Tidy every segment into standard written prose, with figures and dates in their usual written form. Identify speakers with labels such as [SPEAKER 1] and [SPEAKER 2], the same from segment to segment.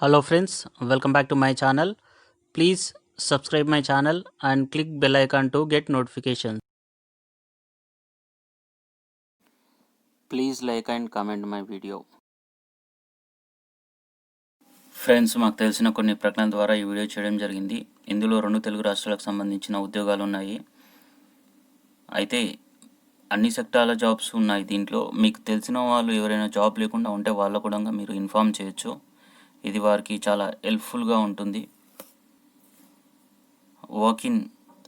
[SPEAKER 1] Hello friends, welcome back to my channel. Please subscribe my channel and click bell icon to get notifications. Please like and comment my video. Friends, మాకు తెలిసిన కొన్ని ప్రకటనల ద్వారా ఈ video చేయడం జరిగింది. ఇందులో 2 తెలుగు రాష్ట్రాలకు సంబంధించిన ఉద్యోగాలు ఉన్నాయి. అయితే అన్ని సెక్టార్ల జాబ్స్ ఉన్నాయి. దీంట్లో మీకు తెలిసిన వాళ్ళు ఎవరైనా జాబ్ లేకుండా ఉంటే వాళ్ళ కూడా మీరు ఇన్ఫార్మ్ చేయొచ్చు. ఇది వారికి చాలా హెల్ప్ఫుల్గా ఉంటుంది. Work in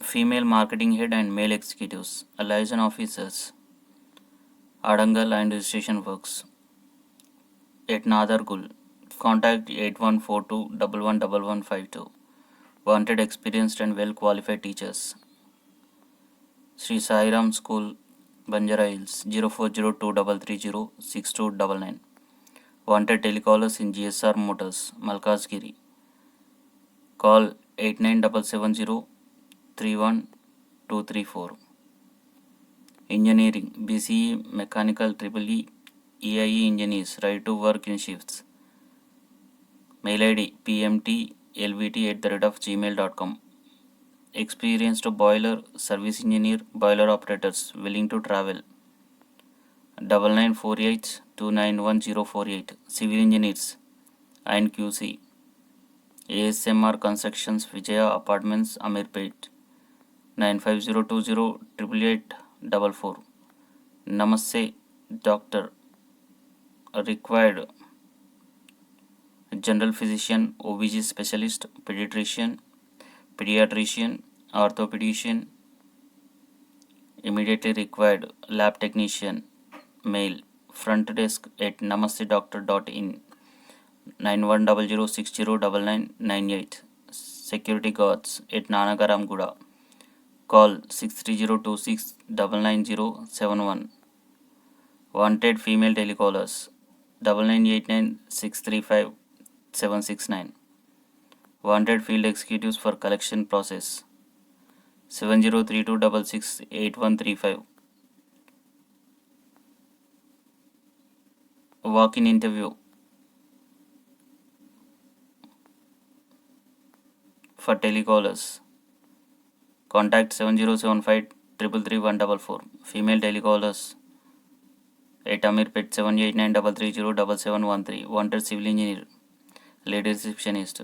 [SPEAKER 1] female marketing head and male executives, liaison officers, Adangal and registration works at Nadargul. Contact 8142111152. Wanted experienced and well qualified teachers. Sri Sai Ram School, Banjara Hills, 040233062299. Wanted telecallers in GSR Motors, Malkasgiri. Call 8977031234. Engineering, BCE, Mechanical, EEE, EIE engineers, right to work in shifts. Mail ID pmtlvt@gmail.com. Experienced boiler, service engineer, boiler operators willing to travel. 9948291048. Civil engineers and QC. ASMR Constructions, Vijaya Apartments, Amirpet. 9502088844. Namaste Doctor. Required general physician, OBG specialist, pediatrician, orthopedician. Immediately required lab technician, male. Front desk at namastedoctor.in. 9100609998. Security guards at Nanagaramguda. Call 63026999071. Wanted female telecallers 9989635769. Wanted field executives for collection process 7032668135. Walk-in interview for telecallers. Contact 7075333144. Female telecallers at Amirpet 7893307713. Wanted civil engineer, lady receptionist.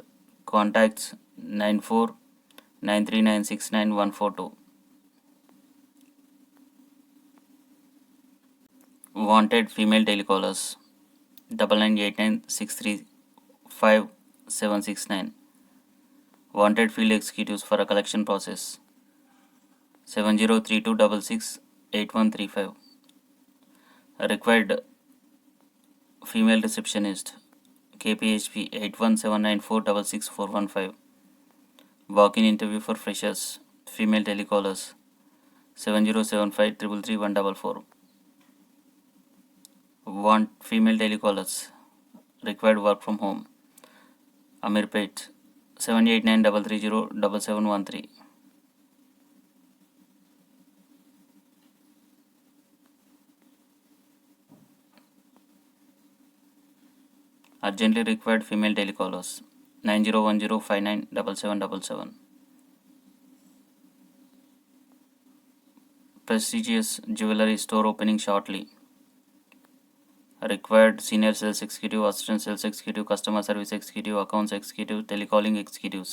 [SPEAKER 1] Contacts 9493969142. Wanted female telecallers 9989635769. Wanted field executives for a collection process 7032668135. Required female receptionist, KPHP 8179466415. Walk-in interview for freshers, female telecallers 7075333144. Want female telecallers, required work from home, Amirpet 7893307713. Urgently required female telecallers 9010597777. Prestigious jewelry store opening shortly. Required senior sales executive, assistant sales executive, customer service executive, accounts executive, telecalling executives.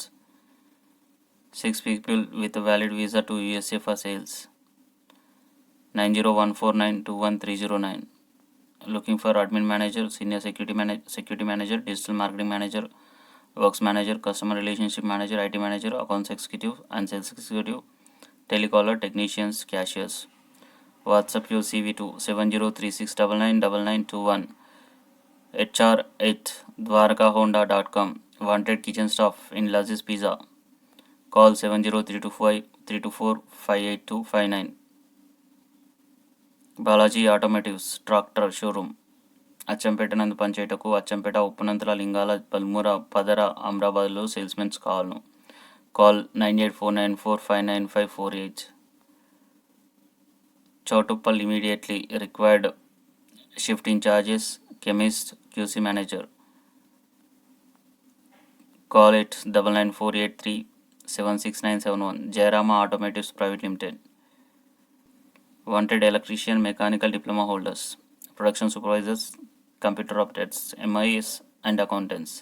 [SPEAKER 1] 6 people with a valid visa to USA for sales. 9014921309. Looking for admin manager, senior security manager, digital marketing manager, works manager, customer relationship manager, IT manager, accounts executive and sales executive, telecaller, technicians, cashiers. WhatsApp your CV to 7036999921. HR@dwarkahonda.com. Wanted kitchen staff in Lazis Pizza. Call 70324582589. Balaji automotives tractor showroom, Achampet నందు పనిచేయటకు అచ్చంపేట, ఉప్పునంతల, లింగాల, పల్మూర, పదర, అమరాబాద్లో salesmens కావాలను. Call 9849459548. Chowtuppal immediately. Required shift in charges, chemist, QC manager. Call it 99483 76971. Jayarama Automotives Private Limited. Wanted electrician, mechanical diploma holders, production supervisors, computer operators, MIS and accountants.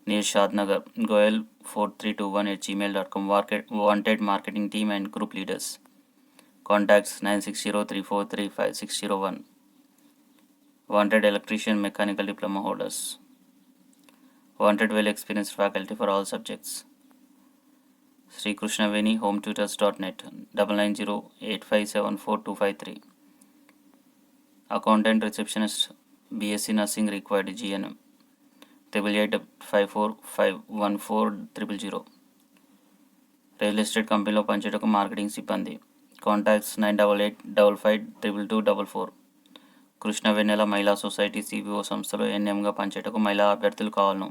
[SPEAKER 1] Near Shadnagar, goel4321@gmail.com. Wanted marketing team and group leaders. Contacts 96034356001. Wanted electrician, mechanical diploma holders. Wanted well experienced faculty for all subjects. Sri Krishnaveni HomeTutors.net 9908574253. Accountant receptionist BSc Nursing required GNM 8854514000. Real estate కంపెనీలో పనిచేయటకు marketing సిబ్బంది. Contacts 9885552244. Krishna వెన్నెల మహిళా society CBO సంస్థలో ఎన్ఎంగా పనిచేయటకు మహిళా అభ్యర్థులు కావాలను.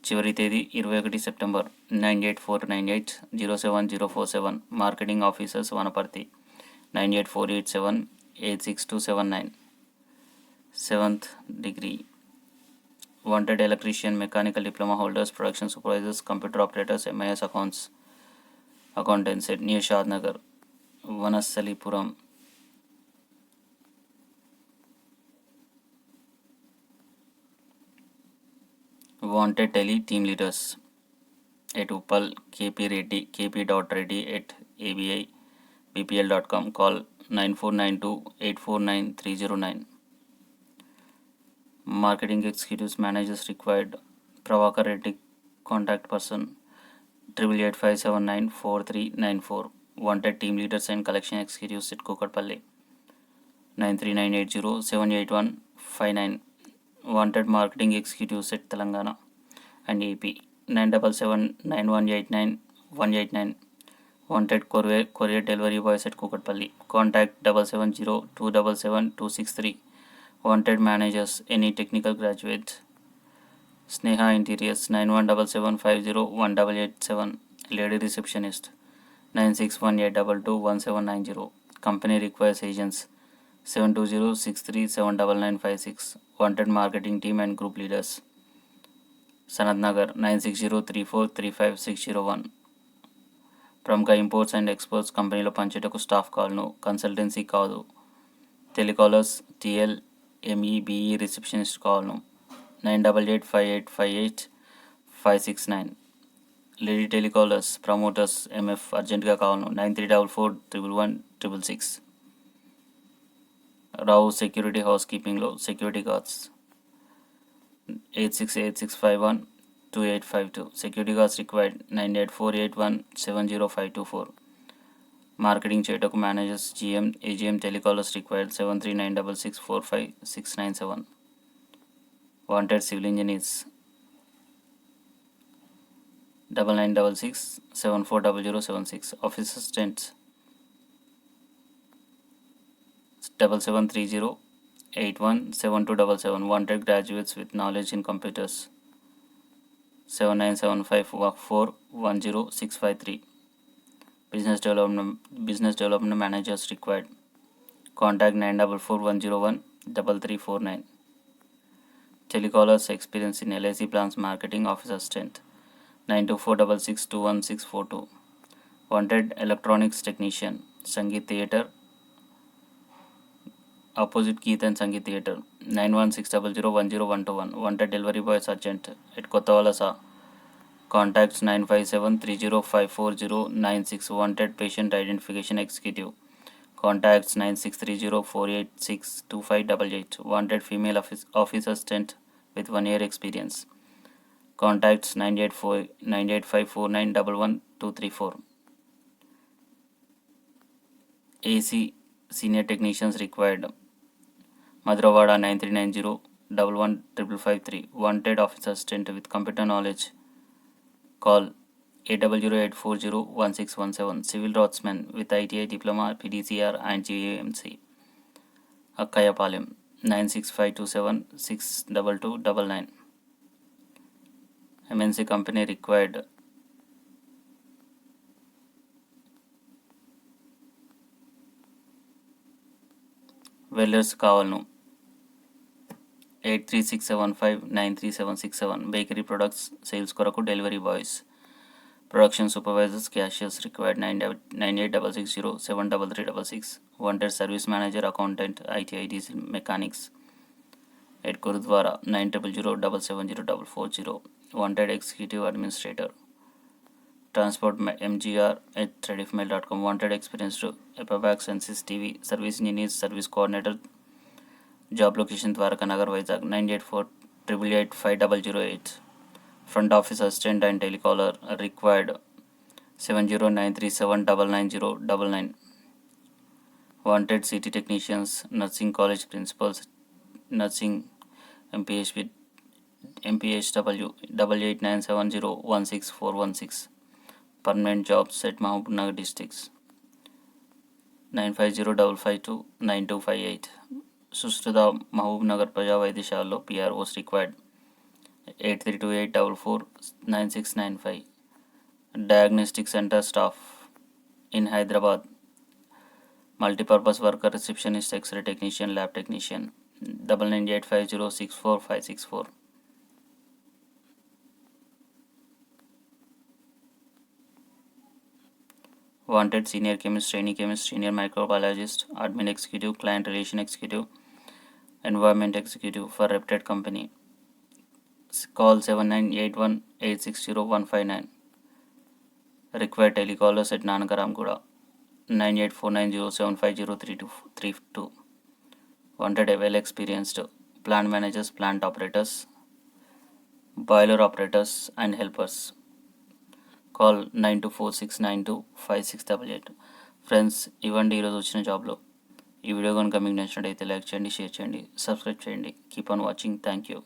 [SPEAKER 1] చివరి తేదీ 21 September. 9849807047. Marketing officers Wanaparthy 9848786279. 7th degree. Wanted electrician, mechanical diploma holders, production supervisors, computer operators, MIS accountants at near Shadnagar, Vanasalipuram. Wanted tele team leaders at Uppal, KP Reddy, kp.reddy@abibpl.com. Call 9492849309. Marketing executives, managers required. Pravakar Reddy, contact person 8885794394. Wanted team leaders and collection executives at Kukatpalli 93980788159. Wanted marketing executives at Telangana and AP 9779189189. Wanted courier delivery boys at Kukatpalli. Contact 7702777263. Wanted managers, any technical graduate. Sneha Interiors 9177501887. Lady receptionist 9618221790. Company requires agents 72063799956. Wanted marketing team and group leaders. Sanat Nagar 9603435601. ప్రముఖ imports and exports కంపెనీలో పనిచేయటకు staff కాల్ను. Consultancy కాదు. Telecallers TL ME BE receptionist కాల్ను. 9885858569. Lady telecallers promoters MF అర్జెంట్గా కావాలను. 9344111166. Rao security house కీపింగ్లో security guards 8686512852. Security guards required 9848170524. Marketing చేయటకు managers GM AGM telecallers required 7396645697. Wanted civil engineers 9966740076. Office assistants 7730817277. Wanted graduates with knowledge in computers 7975410653. Business development managers required. Contact 9441013349. Telecallers experience in LIC plans marketing office assistant 9246621642. Wanted electronics technician, Sangeet Theatre, opposite Keith and Sangeet Theatre 9160010121. Wanted delivery boy sergeant at Kottavalasa. Contacts 95730540996. Wanted patient identification executive. Contacts 963048625888. Wanted female office assistant with 1 year experience. Contacts 988549111234. AC senior technicians required. Madravada 9390115553. Wanted office assistant with computer knowledge. Call 8008401617. Civil Draftsman with ITI diploma, PDCR and GAMC. Akkayapalem 96527622299. MNC company required. Welders కావాలను. 8367593767. Bakery products sales కొరకు delivery boys. Production supervisors, cashiers required 9860733366. Wanted service manager, accountant, ITI, diesel mechanics at Gurudwara 9000770440. Wanted executive administrator, transport mgr@rediffmail.com. Wanted experienced EPABX and CCTV service engineers, service coordinator. Job location Dwaraka Nagar, Vizag 9848885008. Front office assistant and telecaller required 7093799099. Wanted CT technicians, nursing college principals, nursing MPHW 8897016416. Permanent jobs at Mahabubnagar districts 9505529258. Sushruta Mahabubnagar ప్రజా వైద్యశాలలో PROs required 8328449695. Diagnostic centre staff in Hyderabad. Multipurpose worker, receptionist, x-ray technician, lab technician 9985064564. Wanted senior chemist, trainee chemist, senior microbiologist, admin executive, client relation executive, environment executive for reputed company. Call 7981860159. Required telecallers at Nanakramguda 9849075032. Wanted well experienced plant managers, plant operators, boiler operators and helpers. Call 9246925688. Friends, ఇవ్వండి ఈరోజు వచ్చిన జాబ్లో. ఈ video కనుక మీకు నచ్చినట్టయితే like చేయండి, share చేయండి, సబ్స్క్రైబ్ చేయండి. Keep on watching. Thank you.